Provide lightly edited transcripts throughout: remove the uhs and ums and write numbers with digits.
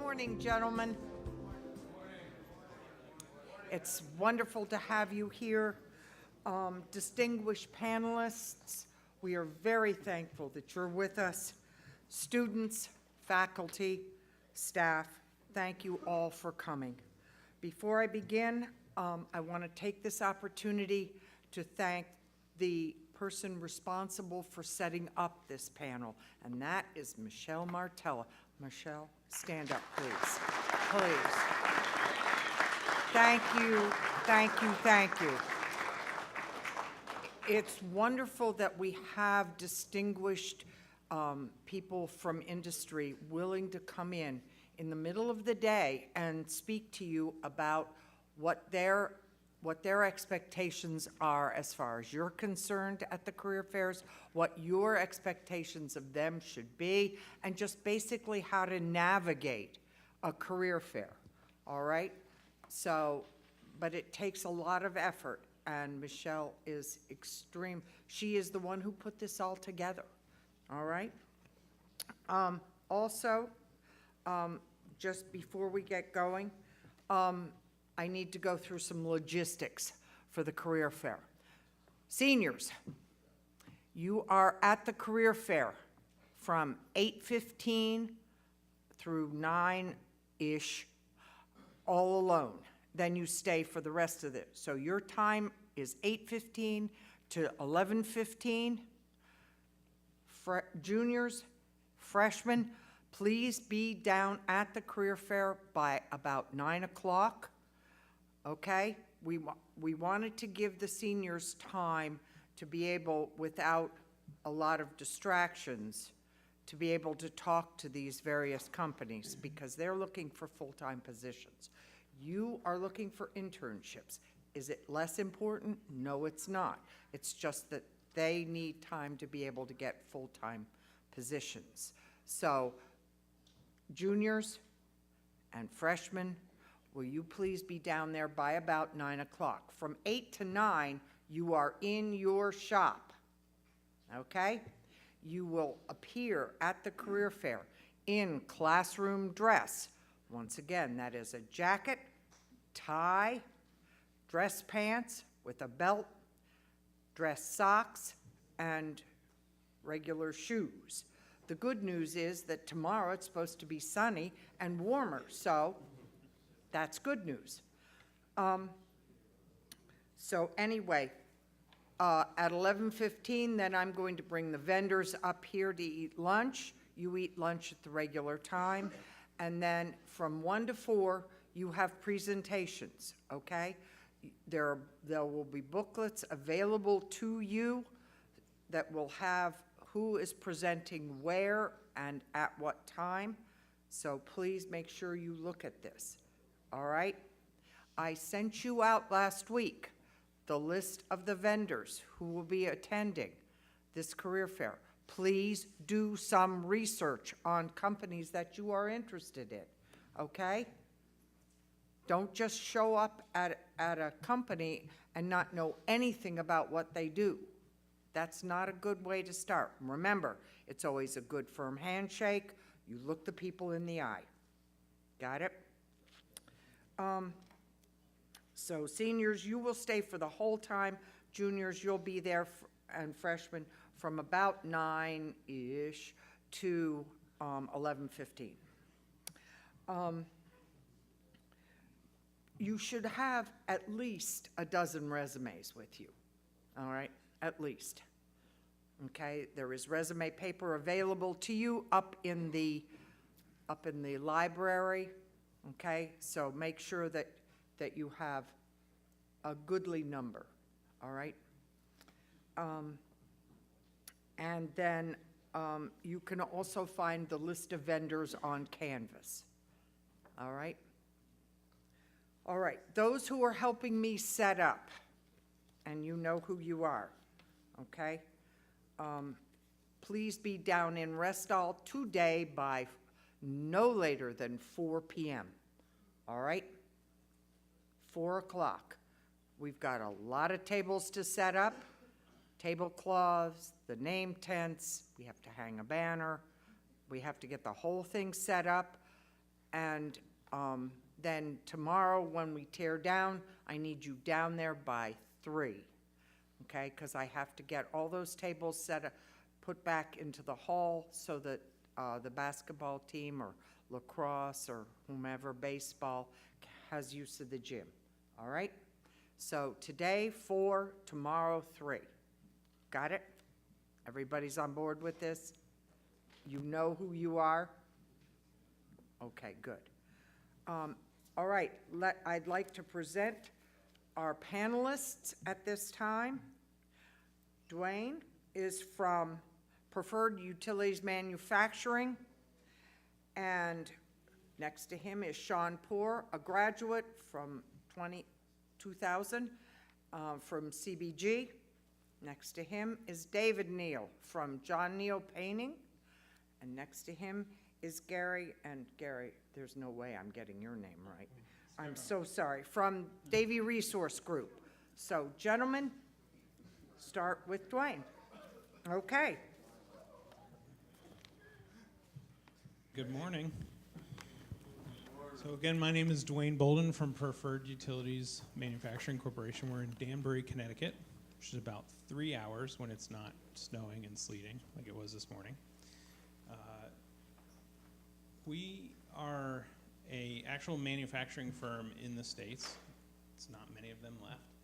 morning, gentlemen. It's wonderful to have you here. Distinguished panelists, we are very thankful that you're with us. Students, faculty, staff, thank you all for coming. Before I begin, I want to take this opportunity to thank the person responsible for setting up this panel, and that is Michelle Martella. Michelle, stand up, please. Please. Thank you, thank you, thank you. It's wonderful that we have distinguished people from industry willing to come in the middle of the day and speak to you about what their expectations are as far as you're concerned at the career fairs, what your expectations of them should be, and just basically how to navigate a career fair, all right? So, but it takes a lot of effort, and Michelle is extreme. She is the one who put this all together, all right? Also, just before we get going, I need to go through some logistics for the career fair. Seniors, you are at the career fair from 8:15 through 9-ish, all alone. Then you stay for the rest of it. So your time is 8:15 to 11:15. Juniors, freshmen, please be down at the career fair by about 9 o'clock. Okay, we wanted to give the seniors time to be able, without a lot of distractions, to be able to talk to these various companies because they're looking for full-time positions. You are looking for internships. Is it less important? No, it's not. It's just that they need time to be able to get full-time positions. So, juniors and freshmen, will you please be down there by about 9 o'clock? From 8 to 9, you are in your shop, okay? You will appear at the career fair in classroom dress. Once again, that is a jacket, tie, dress pants with a belt, dress socks, and regular shoes. The good news is that tomorrow it's supposed to be sunny and warmer, so that's good news. So anyway, at 11:15, then I'm going to bring the vendors up here to eat lunch. You eat lunch at the regular time. And then from 1 to 4, you have presentations, okay? There will be booklets available to you that will have who is presenting where and at what time. So please make sure you look at this. All right? I sent you out last week the list of the vendors who will be attending this career fair. Please do some research on companies that you are interested in, okay? Don't just show up at a company and not know anything about what they do. That's not a good way to start. Remember, it's always a good firm handshake. You look the people in the eye. Got it? So seniors, you will stay for the whole time. Juniors, you'll be there, and freshmen from about 9-ish to 11:15. You should have at least a dozen resumes with you, all right? At least, okay? There is resume paper available to you up in the library. Okay, so make sure that you have a goodly number, all right? And then you can also find the list of vendors on Canvas, all right? All right, those who are helping me set up, and you know who you are, okay? Please be down in Restall today by no later than 4 p.m., all right? 4 o'clock. We've got a lot of tables to set up, tablecloths, the name tents, we have to hang a banner, we have to get the whole thing set up, And then tomorrow, when we tear down, I need you down there by 3, okay? Because I have to get all those tables put back into the hall so that the basketball team or lacrosse or whomever, baseball, has use of the gym, all right? So today, 4, tomorrow, 3. Got it? Everybody's on board with this? You know who you are? Okay, good. All right, I'd like to present our panelists at this time. Dwayne is from Preferred Utilities Manufacturing, and next to him is Sean Poor, a graduate from 2000 from CBG. Next to him is David Neal from John Neal Painting, and next to him is Gary, and Gary, there's no way I'm getting your name right. I'm so sorry, from Davie Resource Group. So, gentlemen, start with Dwayne. Okay. Good morning. So again, my name is Dwayne Bolden from Preferred Utilities Manufacturing Corporation. We're in Danbury, Connecticut, which is about 3 hours when it's not snowing and sleeting like it was this morning. We are a actual manufacturing firm in the States. It's not many of them left.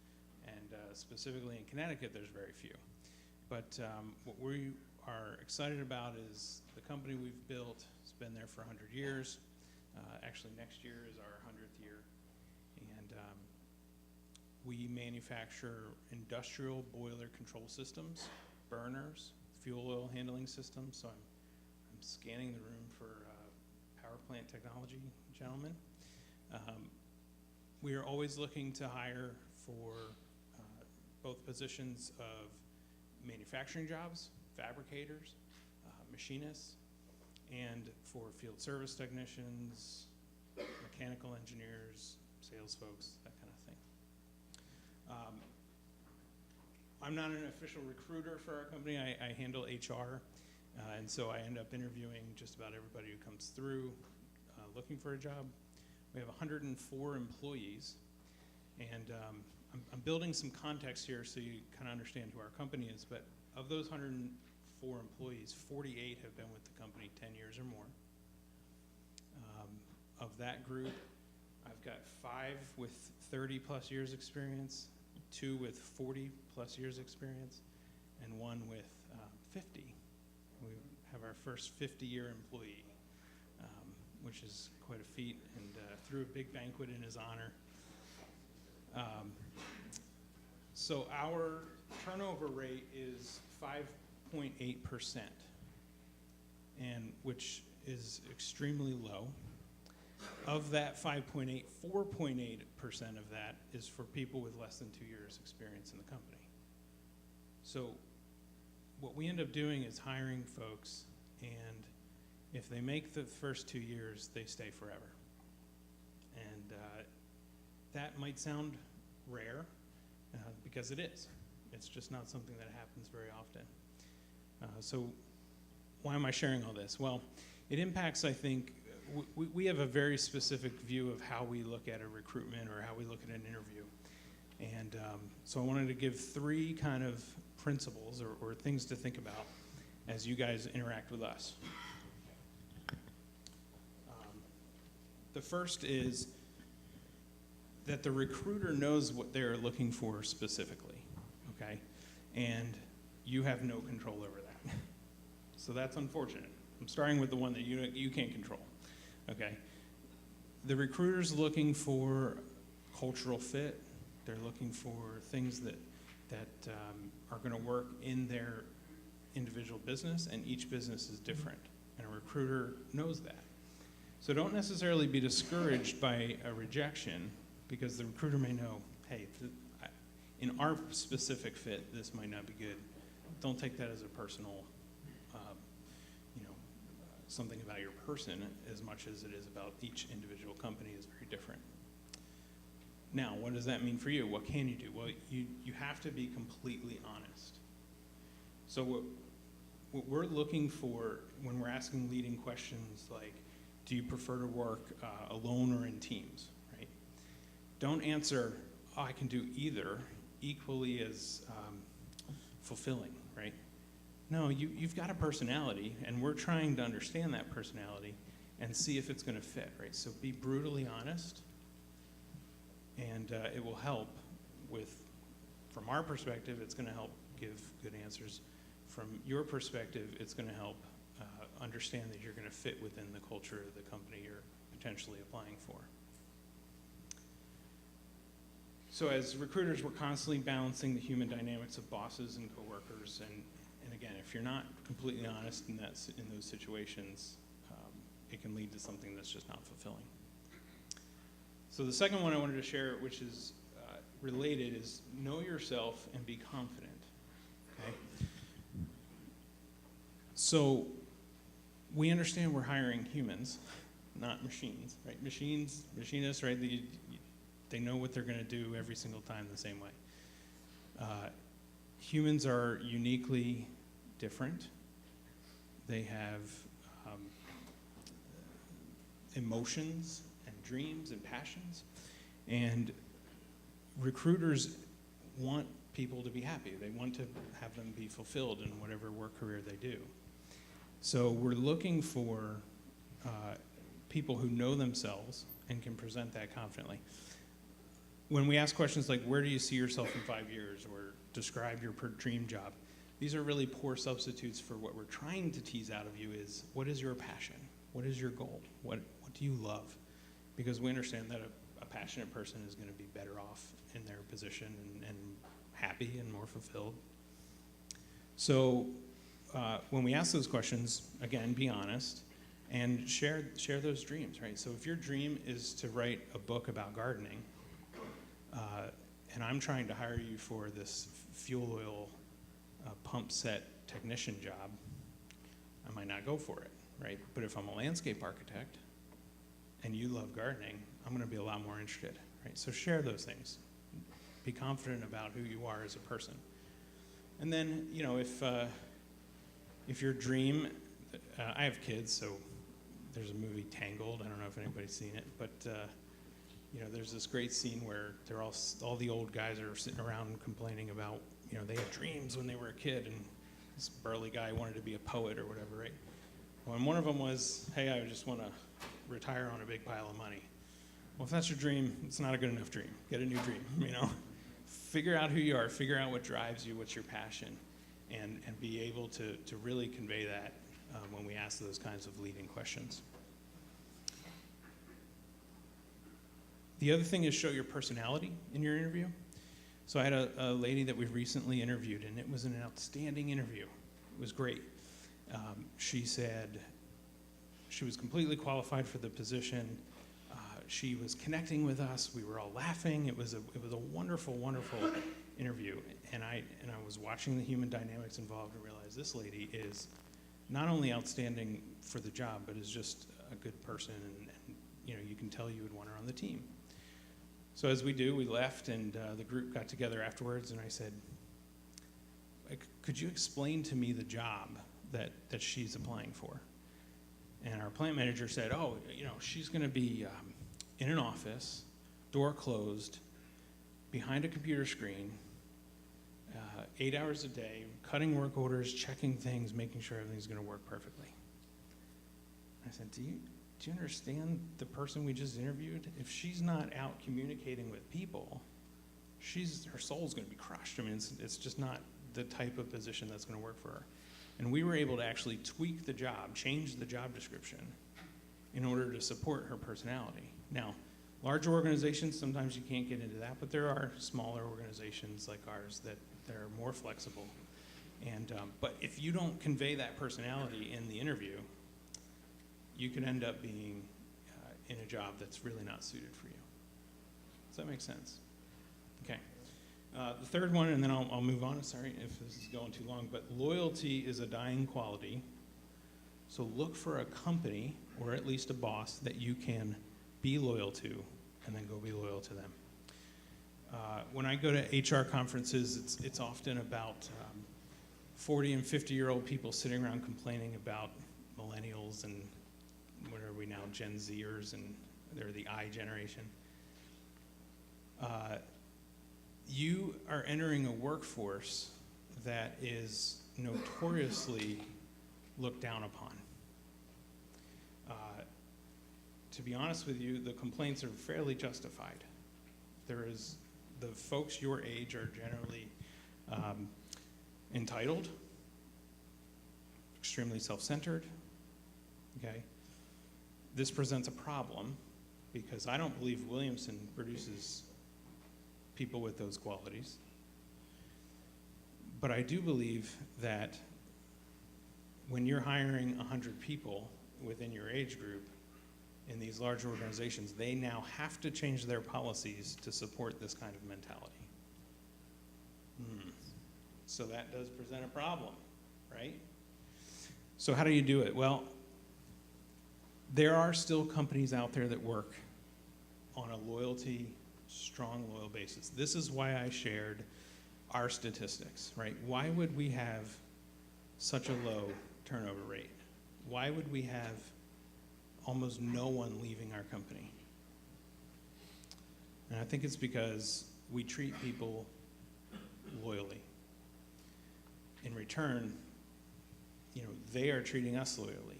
And specifically in Connecticut, there's very few. But what we are excited about is the company we've built. It's been there for 100 years. Actually, next year is our 100th year. And we manufacture industrial boiler control systems, burners, fuel oil handling systems. So I'm scanning the room for power plant technology gentlemen. We are always looking to hire for both positions of manufacturing jobs, fabricators, machinists, and for field service technicians, mechanical engineers, sales folks, that kind of thing. I'm not an official recruiter for our company. I handle HR, and so I end up interviewing just about everybody who comes through looking for a job. We have 104 employees, and I'm building some context here so you kind of understand who our company is, but of those 104 employees, 48 have been with the company 10 years or more. Of that group, I've got 5 with 30 plus years experience, 2 with 40 plus years experience, and 1 with 50. We have our first 50-year employee, which is quite a feat, and threw a big banquet in his honor. So our turnover rate is 5.8%, and which is extremely low. Of that 5.8, 4.8% of that is for people with less than 2 years experience in the company. So what we end up doing is hiring folks, and if they make the first 2 years, they stay forever. And that might sound rare, because it is. It's just not something that happens very often. So why am I sharing all this? Well, it impacts, I think, we have a very specific view of how we look at a recruitment or how we look at an interview. And so I wanted to give 3 kind of principles or things to think about as you guys interact with us. The first is that the recruiter knows what they're looking for specifically, okay? And you have no control over that. So that's unfortunate. I'm starting with the one that you can't control, okay? The recruiter's looking for cultural fit. They're looking for things that are gonna work in their individual business, and each business is different, and a recruiter knows that. So don't necessarily be discouraged by a rejection, because the recruiter may know, hey, in our specific fit, this might not be good. Don't take that as a personal, something about your person as much as it is about each individual company is very different. Now, what does that mean for you? What can you do? Well, you have to be completely honest. So what we're looking for when we're asking leading questions like, do you prefer to work alone or in teams, right? Don't answer, oh, I can do either, equally as fulfilling, right? No, you've got a personality, and we're trying to understand that personality and see if it's going to fit, right? So be brutally honest, and it will help with, from our perspective, it's going to help give good answers. From your perspective, it's going to help understand that you're going to fit within the culture of the company you're potentially applying for. So as recruiters, we're constantly balancing the human dynamics of bosses and coworkers, and again, if you're not completely honest in those situations, it can lead to something that's just not fulfilling. So the second one I wanted to share, which is related, is know yourself and be confident. Okay? So we understand we're hiring humans, not machines, right? Machinists, right? They know what they're going to do every single time the same way. Humans are uniquely different. They have emotions and dreams and passions, and recruiters want people to be happy. They want to have them be fulfilled in whatever work career they do. So we're looking for people who know themselves and can present that confidently. When we ask questions like, where do you see yourself in 5 years, or describe your dream job, these are really poor substitutes for what we're trying to tease out of you is, what is your passion? What is your goal? What do you love? Because we understand that a passionate person is going to be better off in their position and happy and more fulfilled. So when we ask those questions, again, be honest and share those dreams, right? So if your dream is to write a book about gardening, and I'm trying to hire you for this fuel oil pump set technician job, I might not go for it, right? But if I'm a landscape architect and you love gardening, I'm going to be a lot more interested, right? So share those things. Be confident about who you are as a person. And then, you know, if your dream, I have kids, so there's a movie Tangled. I don't know if anybody's seen it, but you know, there's this great scene where they're all the old guys are sitting around complaining about, you know, they had dreams when they were a kid, and this burly guy wanted to be a poet or whatever, right? Well, and one of them was, hey, I just want to retire on a big pile of money. Well, if that's your dream, it's not a good enough dream. Get a new dream, you know? Figure out who you are, figure out what drives you, what's your passion, and be able to really convey that when we ask those kinds of leading questions. The other thing is show your personality in your interview. So I had a lady that we recently interviewed, and it was an outstanding interview. It was great. She said she was completely qualified for the position. She was connecting with us. We were all laughing. It was a wonderful, wonderful interview. And I was watching the human dynamics involved and realized this lady is not only outstanding for the job, but is just a good person. And you know, you can tell you would want her on the team. So as we do, we left, and the group got together afterwards, and I said, could you explain to me the job that she's applying for? And our plant manager said, oh, you know, she's going to be in an office, door closed, behind a computer screen, 8 hours a day, cutting work orders, checking things, making sure everything's going to work perfectly. I said, do you understand the person we just interviewed? If she's not out communicating with people, her soul's going to be crushed. I mean, it's just not the type of position that's going to work for her. And we were able to actually tweak the job, change the job description in order to support her personality. Now, larger organizations, sometimes you can't get into that, but there are smaller organizations like ours that are more flexible. And but if you don't convey that personality in the interview, you could end up being in a job that's really not suited for you. Does that make sense? Okay. The third one, and then I'll move on. Sorry if this is going too long, but loyalty is a dying quality. So look for a company, or at least a boss, that you can be loyal to, and then go be loyal to them. When I go to HR conferences, it's often about 40 and 50-year-old people sitting around complaining about millennials and what are we now, Gen Zers, and they're the I generation. You are entering a workforce that is notoriously looked down upon. To be honest with you, the complaints are fairly justified. The folks your age are generally entitled, extremely self-centered, okay? This presents a problem because I don't believe Williamson produces people with those qualities. But I do believe that when you're hiring 100 people within your age group in these large organizations, they now have to change their policies to support this kind of mentality. So that does present a problem, right? So how do you do it? Well, there are still companies out there that work on a strong loyal basis. This is why I shared our statistics, right? Why would we have such a low turnover rate? Why would we have almost no one leaving our company? And I think it's because we treat people loyally. In return, they are treating us loyally.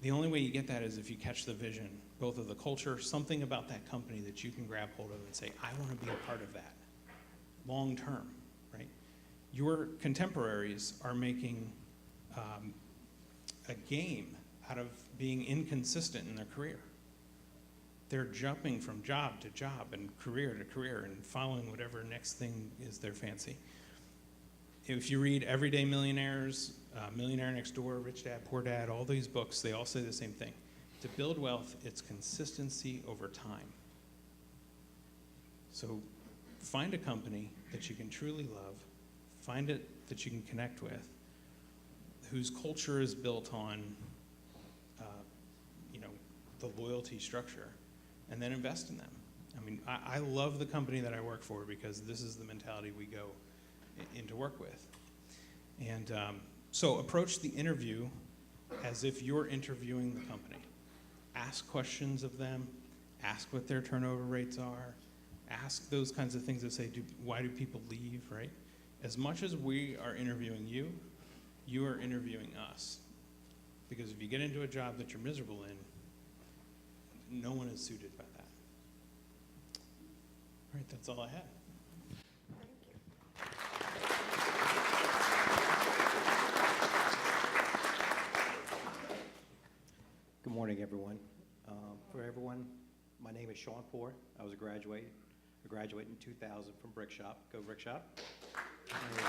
The only way you get that is if you catch the vision, both of the culture, something about that company that you can grab hold of and say, I want to be a part of that, long term, right? Your contemporaries are making a game out of being inconsistent in their career. They're jumping from job to job and career to career and following whatever next thing is their fancy. If you read Everyday Millionaires, Millionaire Next Door, Rich Dad, Poor Dad, all these books, they all say the same thing. To build wealth, it's consistency over time. So find a company that you can truly love, find it that you can connect with, whose culture is built on the loyalty structure, and then invest in them. I mean, I love the company that I work for because this is the mentality we go into work with. And so approach the interview as if you're interviewing the company. Ask questions of them, ask what their turnover rates are, ask those kinds of things that say, why do people leave, right? As much as we are interviewing you, you are interviewing us. Because if you get into a job that you're miserable in, no one is suited by that. All right, that's all I had. Good morning, everyone. For everyone, my name is Sean Poor. I was a graduate in 2000 from Brick Shop. Go Brick Shop. There we go.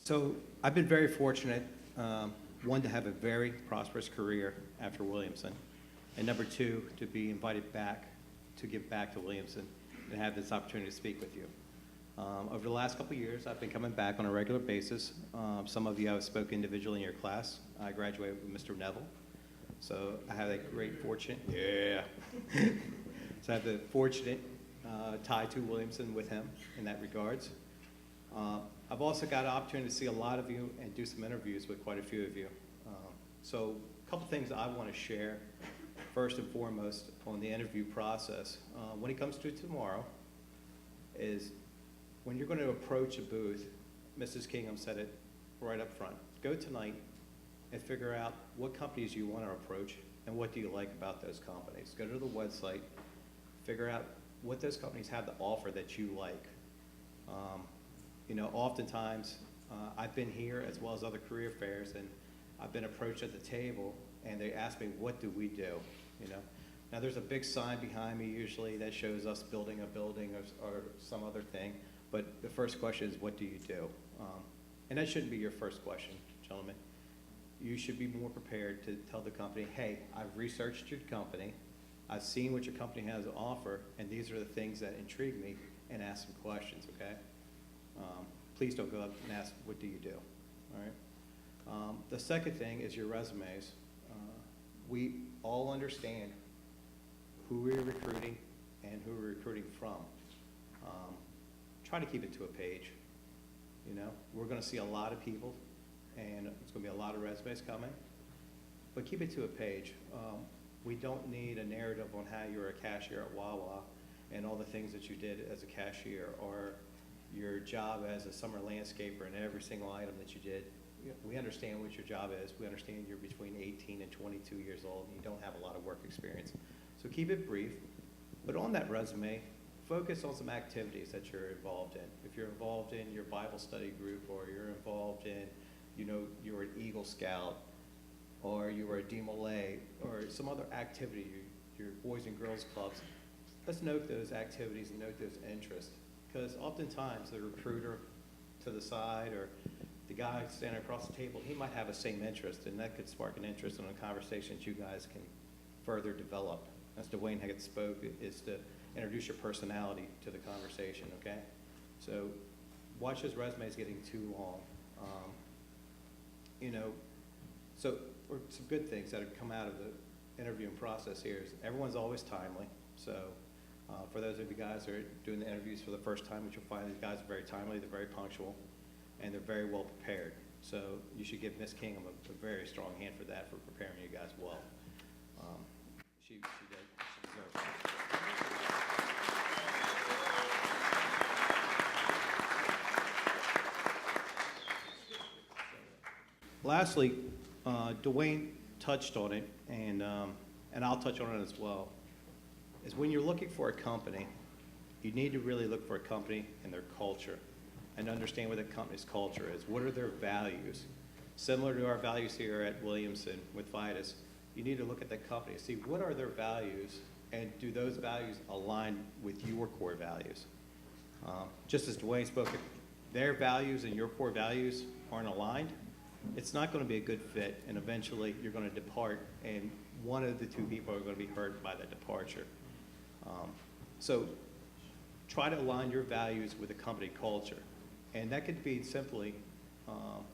So I've been very fortunate, one, to have a very prosperous career after Williamson, and number two, to be invited back to give back to Williamson and have this opportunity to speak with you. Over the last couple of years, I've been coming back on a regular basis. Some of you I've spoken individually in your class. I graduated with Mr. Neville, so I have that great fortune. Yeah. So I have the fortunate tie to Williamson with him in that regards. I've also got an opportunity to see a lot of you and do some interviews with quite a few of you. So a couple things I want to share, first and foremost, on the interview process. When it comes to tomorrow, is when you're going to approach a booth, Mrs. Kingham said it right up front. Go tonight and figure out what companies you want to approach and what do you like about those companies. Go to the website, figure out what those companies have to offer that you like. Oftentimes, I've been here as well as other career fairs, and I've been approached at the table, and they ask me, what do we do? Now there's a big sign behind me usually that shows us building a building or some other thing, but the first question is, what do you do? And that shouldn't be your first question, gentlemen. You should be more prepared to tell the company, hey, I've researched your company, I've seen what your company has to offer, and these are the things that intrigue me, and ask some questions, okay? Please don't go up and ask, what do you do, all right? The second thing is your resumes. We all understand who we're recruiting and who we're recruiting from. Try to keep it to a page, we're gonna see a lot of people, and it's gonna be a lot of resumes coming, but keep it to a page. We don't need a narrative on how you were a cashier at Wawa and all the things that you did as a cashier, or your job as a summer landscaper and every single item that you did. We understand what your job is. We understand you're between 18 and 22 years old and you don't have a lot of work experience. So keep it brief, but on that resume, focus on some activities that you're involved in. If you're involved in your Bible study group, or you're involved in, you were an Eagle Scout, or you were a DMLA, or some other activity, your Boys and Girls Clubs, let's note those activities and note those interests. Because oftentimes the recruiter to the side, or the guy standing across the table, he might have the same interest, and that could spark an interest in a conversation that you guys can further develop. As Dwayne Haggett spoke, is to introduce your personality to the conversation, okay? So watch his resumes getting too long. So some good things that have come out of the interviewing process here is everyone's always timely. So for those of you guys who are doing the interviews for the first time, what you'll find, these guys are very timely, they're very punctual, and they're very well prepared. So you should give Miss Kingham a very strong hand for that, for preparing you guys well. She did. She deserves it. Lastly, Dwayne touched on it, and I'll touch on it as well, is when you're looking for a company, you need to really look for a company and their culture, and understand what the company's culture is. What are their values? Similar to our values here at Williamson with Vitus, you need to look at the company, see what are their values, and do those values align with your core values? Just as Dwayne spoke, if their values and your core values aren't aligned, it's not going to be a good fit, and eventually you're going to depart, and one of the two people are going to be hurt by that departure. So try to align your values with the company culture, and that could be simply,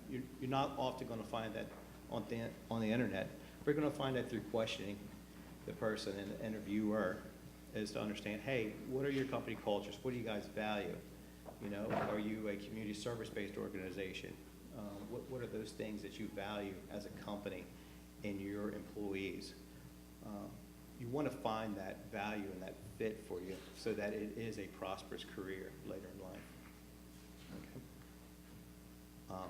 you're not often going to find that on the internet. We're going to find that through questioning the person and the interviewer, is to understand, hey, what are your company cultures? What do you guys value? Are you a community service-based organization? What are those things that you value as a company in your employees? You want to find that value and that fit for you so that it is a prosperous career later in life. Okay.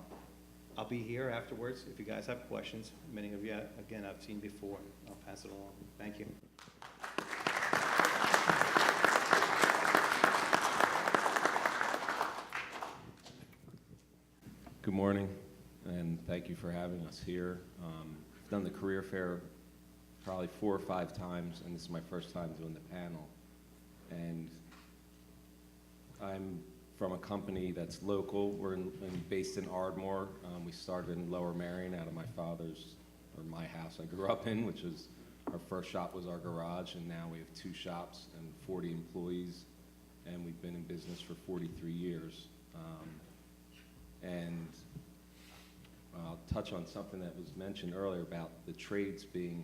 I'll be here afterwards if you guys have questions. Many of you, again, I've seen before. I'll pass it along. Thank you. Good morning, and thank you for having us here. I've done the career fair probably 4 or 5 times, and this is my first time doing the panel. And I'm from a company that's local. We're based in Ardmore. We started in Lower Marion out of my father's, or my house I grew up in, which is, our first shop was our garage, and now we have 2 shops and 40 employees, and we've been in business for 43 years. And I'll touch on something that was mentioned earlier about the trades being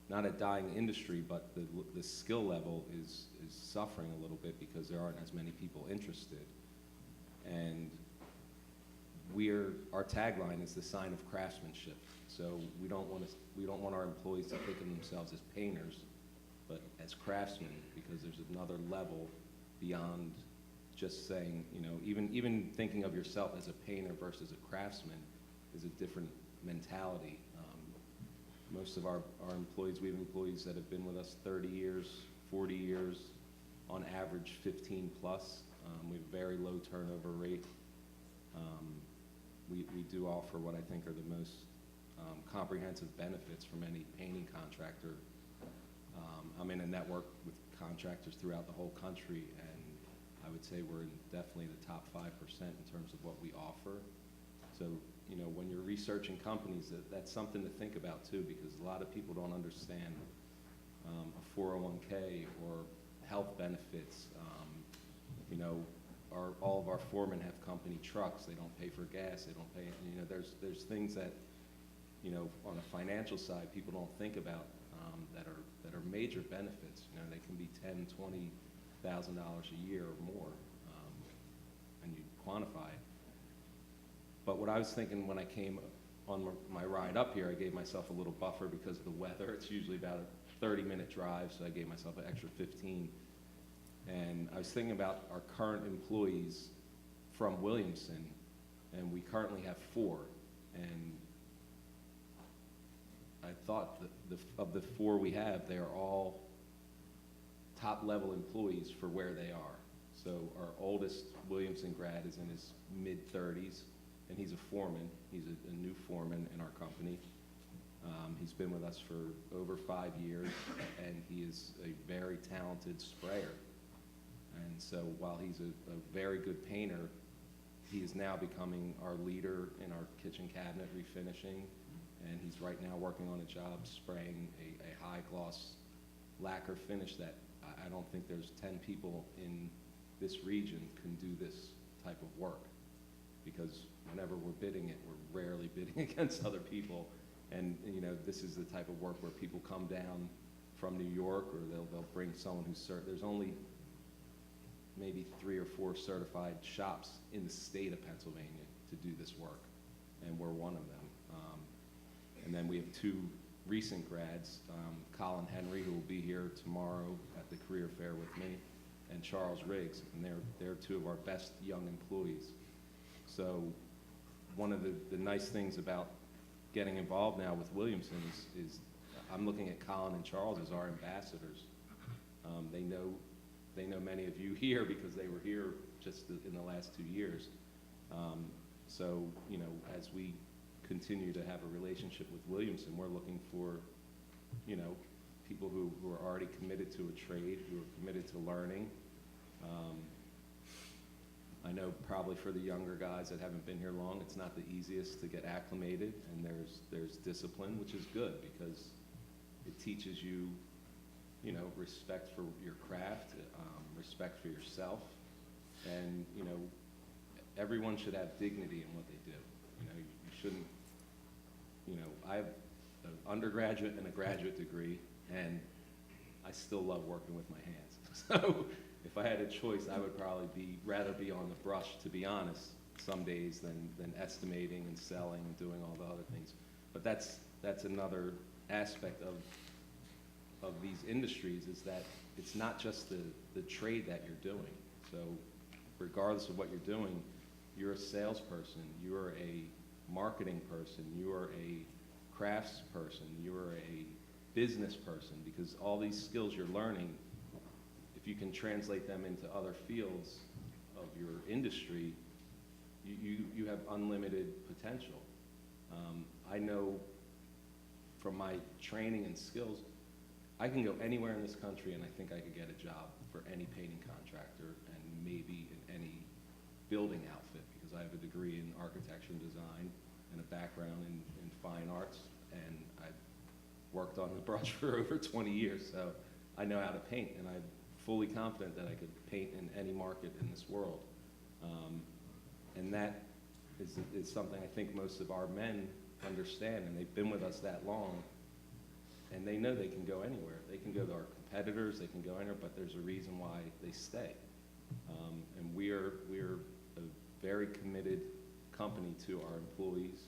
not a dying industry, but the skill level is suffering a little bit because there aren't as many people interested. And our tagline is the sign of craftsmanship. So we don't want our employees to think of themselves as painters, but as craftsmen, because there's another level beyond just saying, even thinking of yourself as a painter versus a craftsman is a different mentality. Most of our employees, we have employees that have been with us 30 years, 40 years, on average 15 plus. We have a very low turnover rate. We do offer what I think are the most comprehensive benefits from any painting contractor. I'm in a network with contractors throughout the whole country, and I would say we're in definitely the top 5% in terms of what we offer. So, when you're researching companies, that's something to think about too, because a lot of people don't understand a 401k or health benefits. All of our foremen have company trucks. They don't pay for gas. They don't pay. There's things that, on a financial side, people don't think about that are major benefits. They can be $10,000, $20,000 a year or more, and you quantify it. what I was thinking when I came on my ride up here, I gave myself a little buffer because of the weather. It's usually about a 30-minute drive, so I gave myself an extra 15. And I was thinking about our current employees from Williamson, and we currently have 4. And I thought that of the 4 we have, they are all top-level employees for where they are. So our oldest Williamson grad is in his mid-30s, and he's a foreman. He's a new foreman in our company. He's been with us for over 5 years, and he is a very talented sprayer. And so while he's a very good painter, he is now becoming our leader in our kitchen cabinet refinishing, and he's right now working on a job spraying a high gloss lacquer finish that I don't think there's 10 people in this region can do this type of work, because whenever we're bidding it, we're rarely bidding against other people. And you know, this is the type of work where people come down from New York, or they'll bring someone who's there's only maybe 3 or 4 certified shops in the state of Pennsylvania to do this work, and we're one of them. And then we have 2 recent grads, Colin Henry, who will be here tomorrow at the career fair with me, and Charles Riggs, and they're 2 of our best young employees. So one of the nice things about getting involved now with Williamson is I'm looking at Colin and Charles as our ambassadors. They know many of you here because they were here just in the last 2 years. So, you know, as we continue to have a relationship with Williamson, we're looking for, you know, people who are already committed to a trade, who are committed to learning. I know probably for the younger guys that haven't been here long, it's not the easiest to get acclimated, and there's discipline, which is good because it teaches you, you know, respect for your craft, respect for yourself, and, you know, everyone should have dignity in what they do. You know, you shouldn't, you know, I have an undergraduate and a graduate degree, and I still love working with my hands. So if I had a choice, I would probably rather be on the brush, to be honest, some days than estimating and selling and doing all the other things. But that's another aspect of these industries, is that it's not just the trade that you're doing. So regardless of what you're doing, you're a salesperson, you're a marketing person, you're a crafts person, you're a business person, because all these skills you're learning, if you can translate them into other fields of your industry, you have unlimited potential. I know from my training and skills, I can go anywhere in this country and I think I could get a job for any painting contractor and maybe in any building outfit, because I have a degree in architecture and design and a background in fine arts, and I've worked on the brush for over 20 years, so I know how to paint, and I'm fully confident that I could paint in any market in this world. And that is something I think most of our men understand, and they've been with us that long, and they know they can go anywhere. They can go to our competitors, they can go anywhere, but there's a reason why they stay. And we're a very committed company to our employees.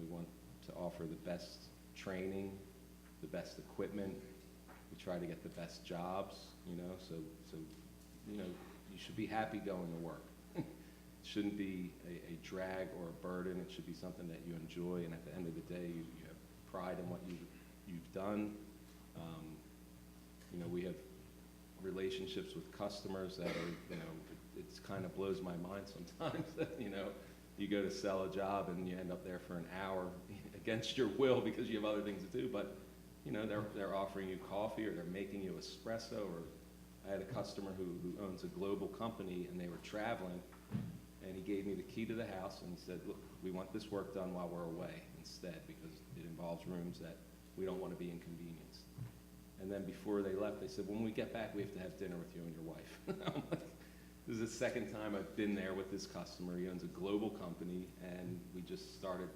We want to offer the best training, the best equipment. We try to get the best jobs, you know, so you know, you should be happy going to work. It shouldn't be a drag or a burden. It should be something that you enjoy, and at the end of the day, you have pride in what you've done. You know, we have relationships with customers that are, you know, it kind of blows my mind sometimes that, you know, you go to sell a job and you end up there for an hour against your will because you have other things to do, but you know, they're offering you coffee, or they're making you espresso. Or I had a customer who owns a global company, and they were traveling, and he gave me the key to the house and he said, look, we want this work done while we're away instead, because it involves rooms that we don't want to be inconvenienced. And then before they left, they said, when we get back, we have to have dinner with you and your wife. I'm like, this is the second time I've been there with this customer. He owns a global company, and we just started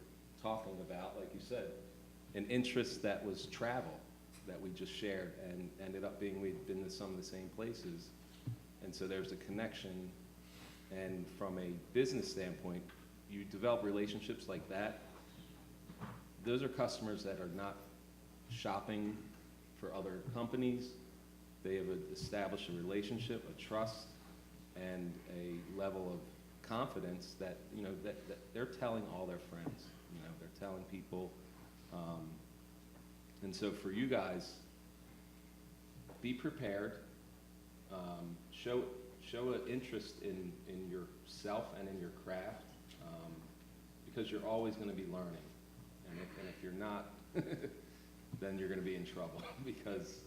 talking about, like you said, an interest that was travel that we just shared, and ended up being we'd been to some of the same places. And so there's a connection, and from a business standpoint, you develop relationships like that. Those are customers that are not shopping for other companies. They have established a relationship, a trust, and a level of confidence that, you know, that they're telling all their friends. You know, they're telling people. And so for you guys, be prepared. Show an interest in yourself and in your craft, because you're always going to be learning. And if you're not, then you're going to be in trouble because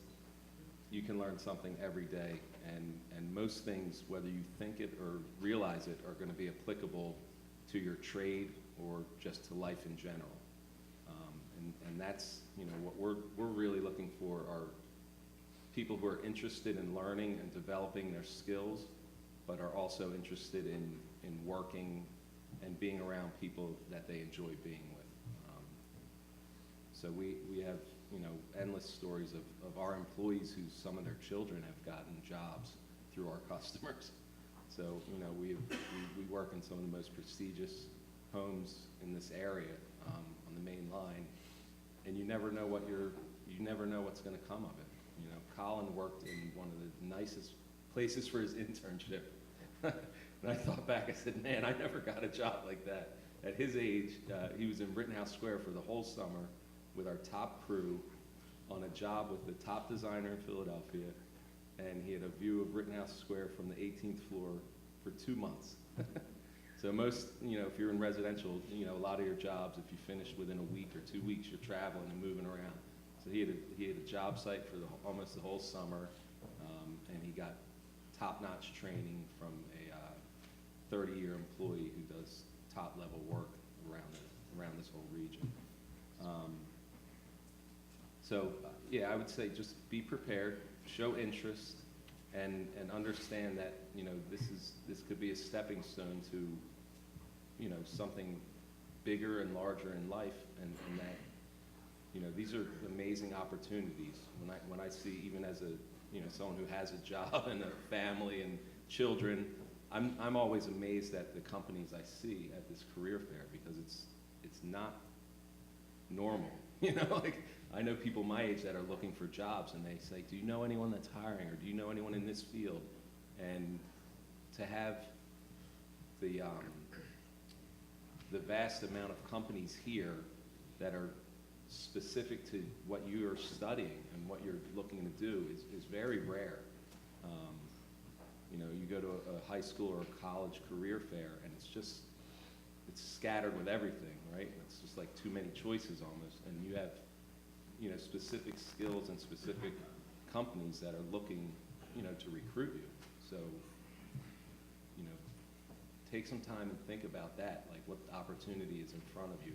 you can learn something every day. And most things, whether you think it or realize it, are going to be applicable to your trade or just to life in general. And that's, you know, what we're really looking for are people who are interested in learning and developing their skills, but are also interested in working and being around people that they enjoy being with. So we have, you know, endless stories of our employees who some of their children have gotten jobs through our customers. So, you know, we work in some of the most prestigious homes in this area on the main line, and you never know what's going to come of it. You know, Colin worked in one of the nicest places for his internship. And I thought back, I said, man, I never got a job like that. At his age, he was in Rittenhouse Square for the whole summer with our top crew on a job with the top designer in Philadelphia, and he had a view of Rittenhouse Square from the 18th floor for 2 months. So most, you know, if you're in residential, you know, a lot of your jobs, if you finish within a week or 2 weeks, you're traveling and moving around. So he had a job site for almost the whole summer, and he got top-notch training from a 30-year employee who does top-level work around this whole region. Yeah, I would say just be prepared, show interest, and understand that, you know, this could be a stepping stone to, you know, something bigger and larger in life, and that, you know, these are amazing opportunities. When I see, even as a, you know, someone who has a job and a family and children, I'm always amazed at the companies I see at this career fair, because it's not normal. You know, like, I know people my age that are looking for jobs, and they say, do you know anyone that's hiring, or do you know anyone in this field? And to have the vast amount of companies here that are specific to what you're studying and what you're looking to do is very rare. You know, you go to a high school or a college career fair, and it's scattered with everything, right? It's just like too many choices almost, and you have, you know, specific skills and specific companies that are looking, you know, to recruit you. So, you know, take some time and think about that, like what opportunity is in front of you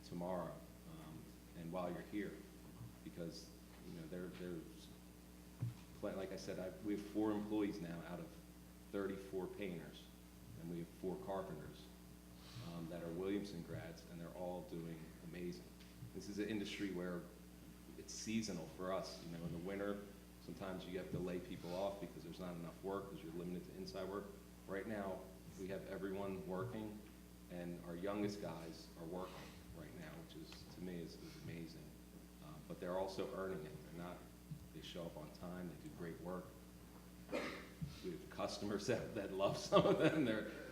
tomorrow, and while you're here, because, you know, there's, like I said, we have 4 employees now out of 34 painters, and we have 4 carpenters that are Williamson grads, and they're all doing amazing. This is an industry where it's seasonal for us. You know, in the winter, sometimes you have to lay people off because there's not enough work, because you're limited to inside work. Right now, we have everyone working, and our youngest guys are working right now, which is, to me, is amazing. But they're also earning it. They show up on time, they do great work. We have customers that love some of them,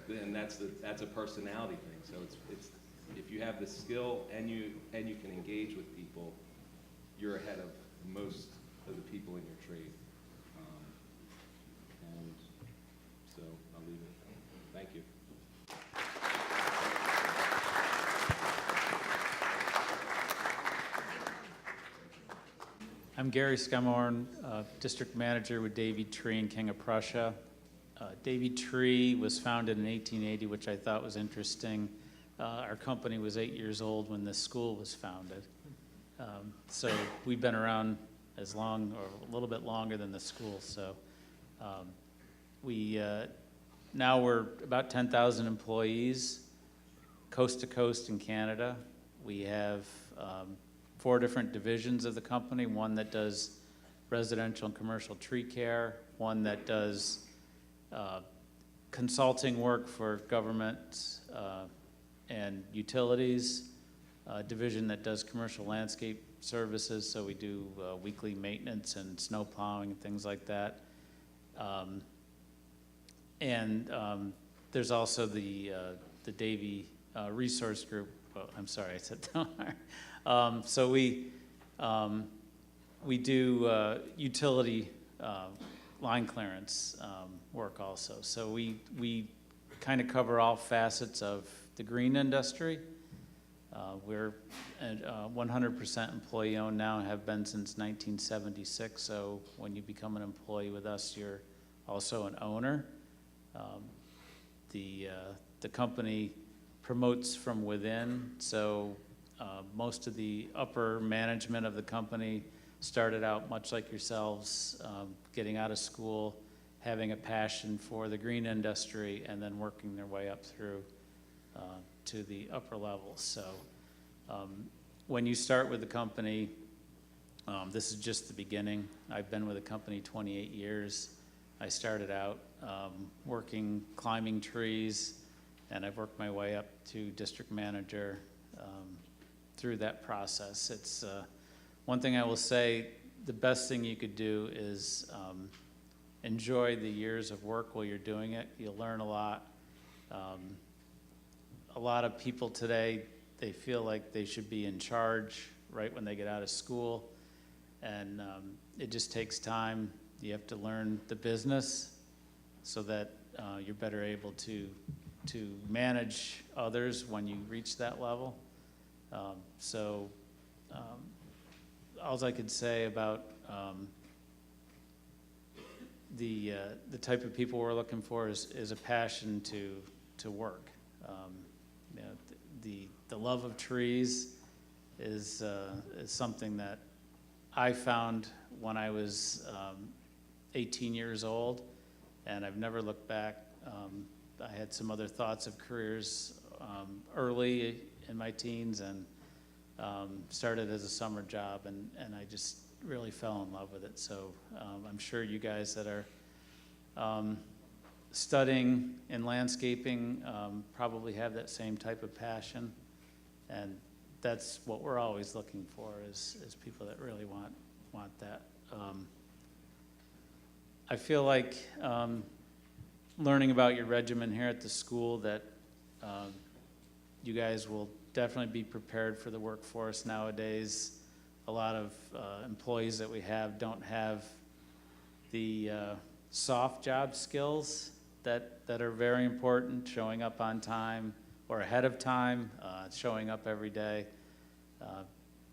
and that's a personality thing. So it's if you have the skill and you can engage with people, you're ahead of most of the people in your trade. And so I'll leave it. Thank you. I'm Gary Skemorn, District Manager with Davy Tree and King of Prussia. Davy Tree was founded in 1880, which I thought was interesting. Our company was 8 years old when this school was founded. So we've been around as long or a little bit longer than the school. So now we're about 10,000 employees, coast to coast in Canada. We have 4 different divisions of the company, one that does residential and commercial tree care, one that does consulting work for government and utilities, division that does commercial landscape services, so we do weekly maintenance and snow plowing and things like that. There's also the Davy Resource Group. Oh, I'm sorry, I said that. So we do utility line clearance work also. So we kind of cover all facets of the green industry. We're 100% employee-owned now, have been since 1976, so when you become an employee with us, you're also an owner. The company promotes from within, so most of the upper management of the company started out much like yourselves, getting out of school, having a passion for the green industry, and then working their way up through to the upper levels. So when you start with the company, this is just the beginning. I've been with the company 28 years. I started out climbing trees, and I've worked my way up to district manager through that process. It's one thing I will say, the best thing you could do is enjoy the years of work while you're doing it. You'll learn a lot. A lot of people today, they feel like they should be in charge right when they get out of school, and it just takes time. You have to learn the business so that you're better able to manage others when you reach that level. All I could say about the type of people we're looking for is a passion to work. You know, the love of trees is something that I found when I was 18 years old, and I've never looked back. I had some other thoughts of careers early in my teens, and started as a summer job, and I just really fell in love with it. So I'm sure you guys that are studying in landscaping probably have that same type of passion, and that's what we're always looking for is people that really want that. I feel like learning about your regimen here at the school that you guys will definitely be prepared for the workforce nowadays. A lot of employees that we have don't have the soft job skills that are very important, showing up on time or ahead of time, showing up every day,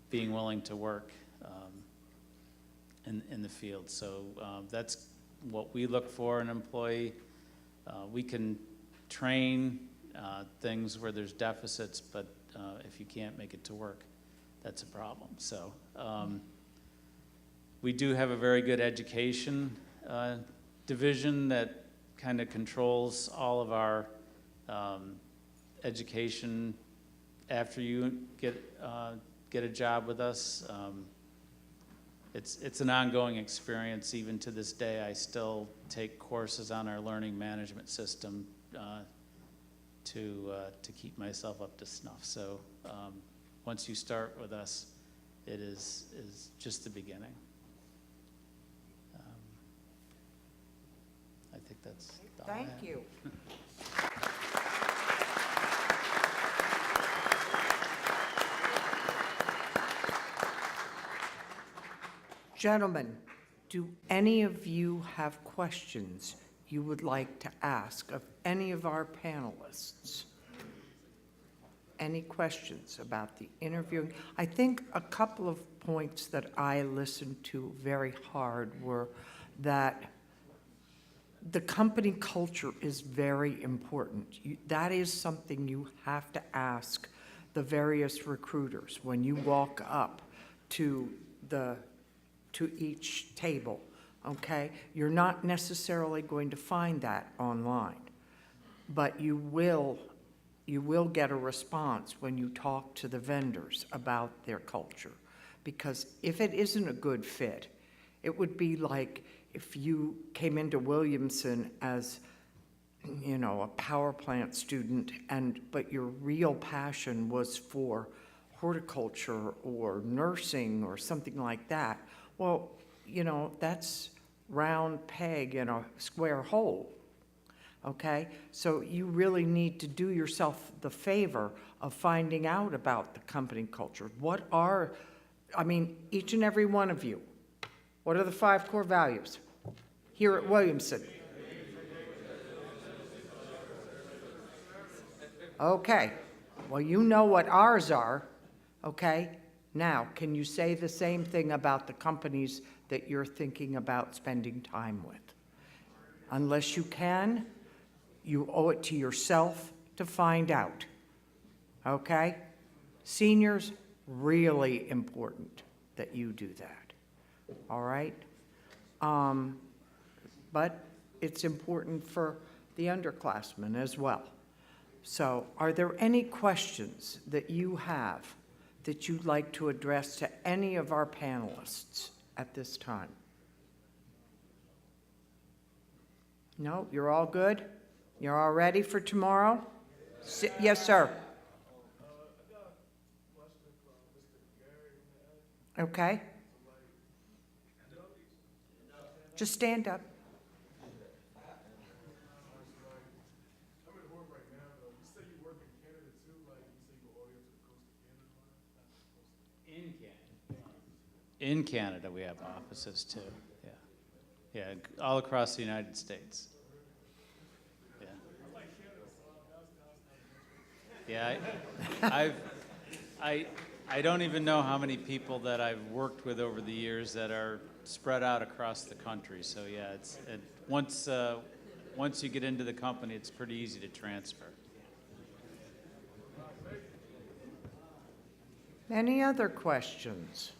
being willing to work in the field. So that's what we look for in an employee. We can train things where there's deficits, but if you can't make it to work, that's a problem. So we do have a very good education division that kind of controls all of our education after you get a job with us. It's an ongoing experience. Even to this day, I still take courses on our learning management system to keep myself up to snuff. So once you start with us, it is just the beginning. I think that's all I have. Thank you. Gentlemen, do any of you have questions you would like to ask of any of our panelists? Any questions about the interviewing? I think a couple of points that I listened to very hard were that the company culture is very important. That is something you have to ask the various recruiters when you walk up to each table, okay? You're not necessarily going to find that online, but you will get a response when you talk to the vendors about their culture. Because if it isn't a good fit, it would be like if you came into Williamson as you know, a power plant student, but your real passion was for horticulture or nursing or something like that, well, you know, that's round peg in a square hole, okay? So you really need to do yourself the favor of finding out about the company culture. Each and every one of you, what are the 5 core values here at Williamson? Okay, well, you know what ours are, okay? Now, can you say the same thing about the companies that you're thinking about spending time with? Unless you can, you owe it to yourself to find out, okay? Seniors, really important that you do that, all right? But it's important for the underclassmen as well. So are there any questions that you have that you'd like to address to any of our panelists at this time? No, you're all good? You're all ready for tomorrow? Yes, sir. Okay. Just stand up. In Canada, we have offices too, yeah. Yeah, all across the United States. Yeah. I don't even know how many people that I've worked with over the years that are spread out across the country. So yeah, once you get into the company, it's pretty easy to transfer. Any other questions?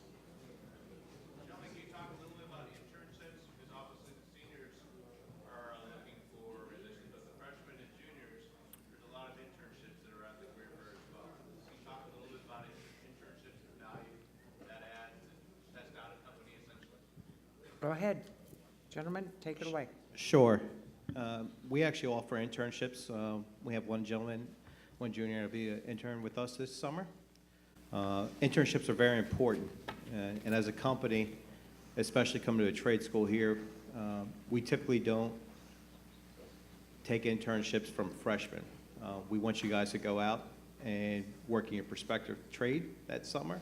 Can you talk a little bit about internships? Because obviously the seniors are looking for, in addition to the freshmen and juniors, there's a lot of internships that are at the career fair as well. Can you talk a little bit about internships and value that adds and test out a company essentially? Go ahead. Gentlemen, take it away. Sure. We actually offer internships. We have one gentleman, one junior, to be an intern with us this summer. Internships are very important, and as a company, especially coming to a trade school here, we typically don't take internships from freshmen. We want you guys to go out and work in your prospective trade that summer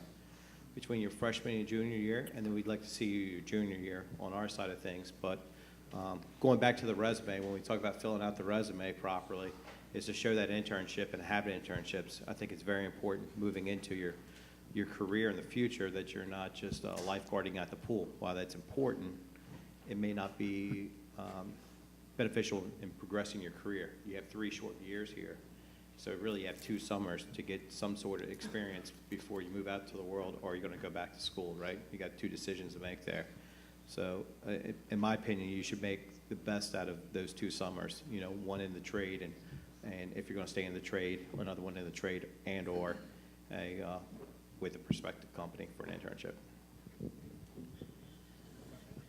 between your freshman and junior year, and then we'd like to see you your junior year on our side of things. But going back to the resume, when we talk about filling out the resume properly, is to show that internship and having internships. I think it's very important moving into your career in the future that you're not just lifeguarding at the pool. While that's important, it may not be beneficial in progressing your career. You have 3 short years here, so really you have 2 summers to get some sort of experience before you move out to the world, or you're going to go back to school, right? You got 2 decisions to make there. So in my opinion, you should make the best out of those 2 summers, you know, one in the trade, and if you're going to stay in the trade, another one in the trade, and or with a prospective company for an internship.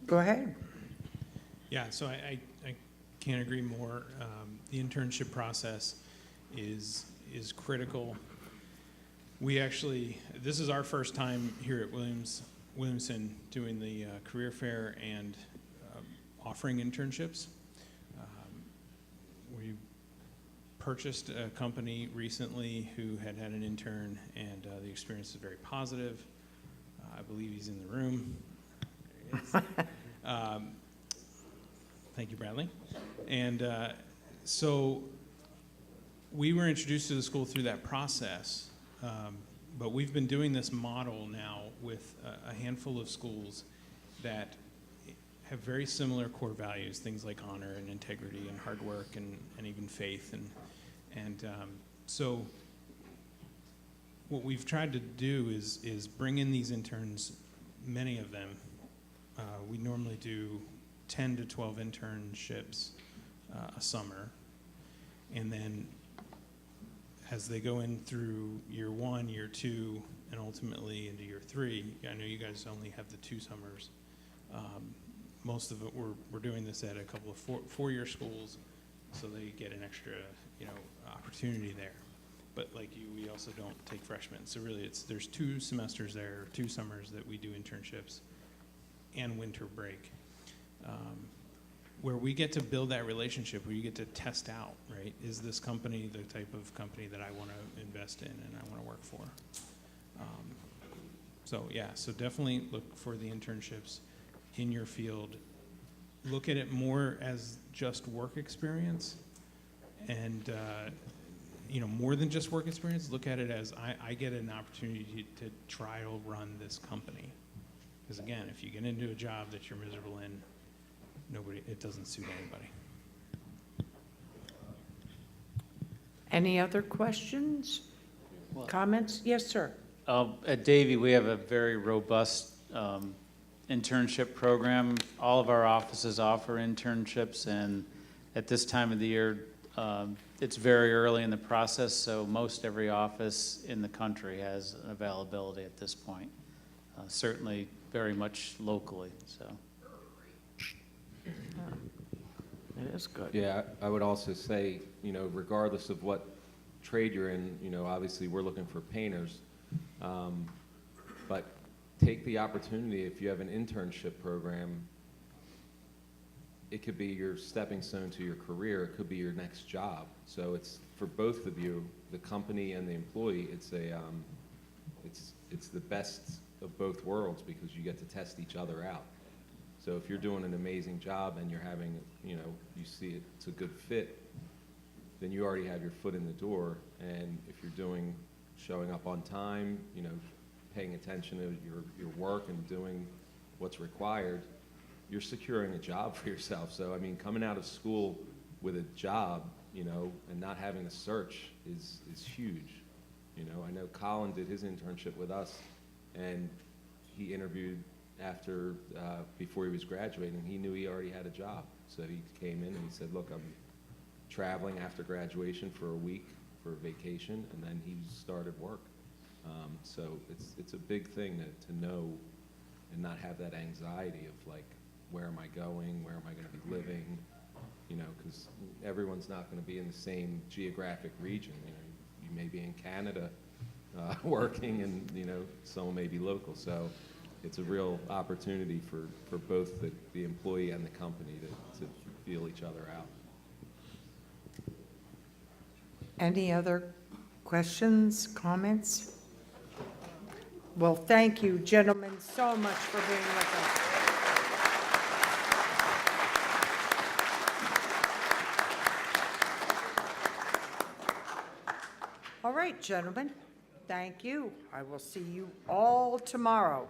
Go ahead. Yeah, so I can't agree more. The internship process is critical. We actually, this is our first time here at Williamson doing the career fair and offering internships. We purchased a company recently who had an intern, and the experience is very positive. I believe he's in the room. There he is. Thank you, Bradley. And so we were introduced to the school through that process, but we've been doing this model now with a handful of schools that have very similar core values, things like honor and integrity and hard work and even faith. And so what we've tried to do is bring in these interns, many of them. We normally do 10 to 12 internships a summer. And then as they go in through year 1, year 2, and ultimately into year 3, I know you guys only have the 2 summers. Most of it, we're doing this at a couple of four-year schools. so they get an extra, opportunity there. But like you, we also don't take freshmen. So really, there's 2 semesters there, 2 summers that we do internships and winter break, where we get to build that relationship, where you get to test out, right? Is this company the type of company that I want to invest in and I want to work for? So definitely look for the internships in your field. Look at it more as just work experience, and more than just work experience. Look at it as I get an opportunity to trial run this company. Because again, if you get into a job that you're miserable in, it doesn't suit anybody. Any other questions, comments? Yes, sir. At Davie, we have a very robust internship program. All of our offices offer internships, and at this time of the year, it's very early in the process, so most every office in the country has an availability at this point. Certainly very much locally, so. It is good. Yeah, I would also say, regardless of what trade you're in, obviously we're looking for painters. But take the opportunity, if you have an internship program, it could be your stepping stone to your career, it could be your next job. So it's, for both of you, the company and the employee, it's the best of both worlds, because you get to test each other out. So if you're doing an amazing job and you're having, you see it's a good fit, then you already have your foot in the door. And if you're showing up on time, paying attention to your work and doing what's required, you're securing a job for yourself. So, I mean, coming out of school with a job, and not having to search is huge. I know Colin did his internship with us, and he interviewed before he was graduating. He knew he already had a job. So he came in and he said, look, I'm traveling after graduation for a week for vacation, and then he started work. So it's a big thing to know and not have that anxiety of like, where am I going? Where am I going to be living? Because everyone's not going to be in the same geographic region. You may be in Canada working, and someone may be local. So it's a real opportunity for both the employee and the company to feel each other out. Any other questions, comments? Well, thank you, gentlemen, so much for being with us. All right, gentlemen, thank you. I will see you all tomorrow.